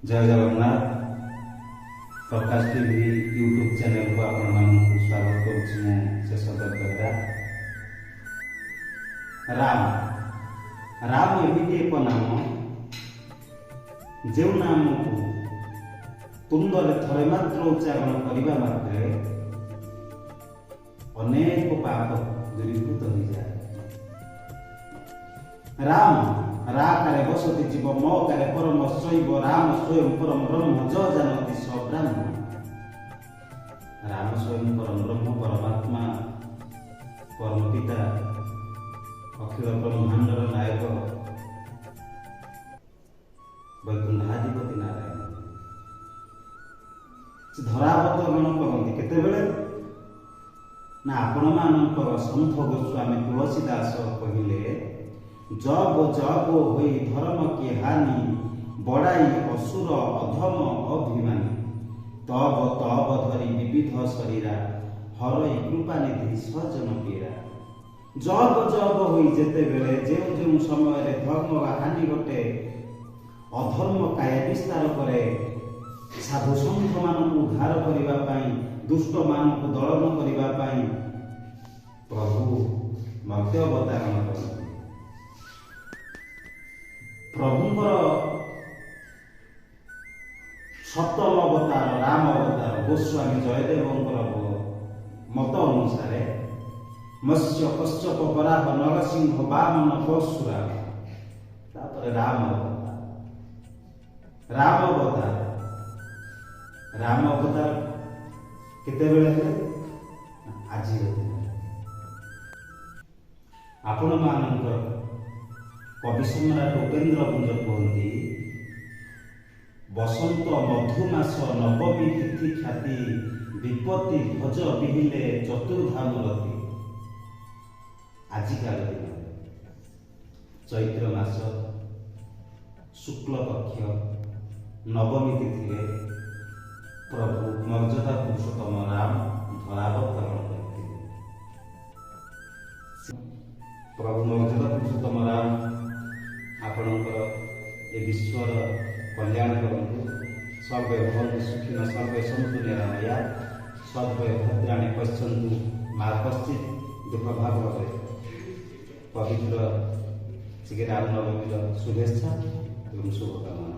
जय जगन्नाथ प्रकाश TV YouTube channel को आपण स्वागत करुँ शेषदत्त बेहरा। राम राम एमती एक नाम जो नाम को तुंदे थरे मात्र उच्चारण करने मात्रे अनेक पाप दूरीभूत हो जाए। राम रा करे बसति जीव म करे परम शैव राम स्वयं परम ब्रह्म ज जानति स ब्रह्म। राम स्वयं परम ब्रह्म परमात्मा परम पिता अखिल ब्रह्मांडर नायक वैकुंठाधिपति नारायण से धरावतरण करती केतेबेले ना आपण मानकर सन्थ गोस्वामी तुलसीदास कहिले जब जब होई धर्म की हानि बड़ाई असुर अधम अभिमानी तब तब धरी विविध शरीरा हरई कृपा निधि सजन पीरा। जब जब होई जेते बेले जेउ जेउ समय धर्म हानि घटे अधर्म काय विस्तार करे साधु सन्थ मान उद्धार करिबा पई दुष्ट मान को दलन करिबा पई प्रभु मर्त्य अवतारण करते। प्रभुंकर सप्तम अवतार राम अवतार गोस्वामी जयदेवंकर मत अनुसार मत्स्य कश्यप वराह नरसिंह वामन परशुराम राम अवतार। राम अवतार केतेबेले आज आपण मानकर कवि सम्राट उपेन्द्र कुंज कहती बसंत मधुमास नवमी तिथि ख्याति विपत्ति ध्वज बिहिले चतुर्धा मूर्ति। आजिकार दिन चैत्र मास शुक्ल पक्ष नवमी तिथि प्रभु मर्यादा पुरुषोत्तम राम धरावतरण करते। प्रभु मर्यादा पुरुषोत्तम राम आपणकर ए विश्वर कल्याण करंतु। सर्वे भवन्तु सुखिनः सर्वे सन्तु निरामया सर्वे भद्राणि पश्यन्तु मा कश्चित् दुःखभाग् भवेत्। पवित्र श्री रामनवमीर शुभेच्छा एवं शुभकामना।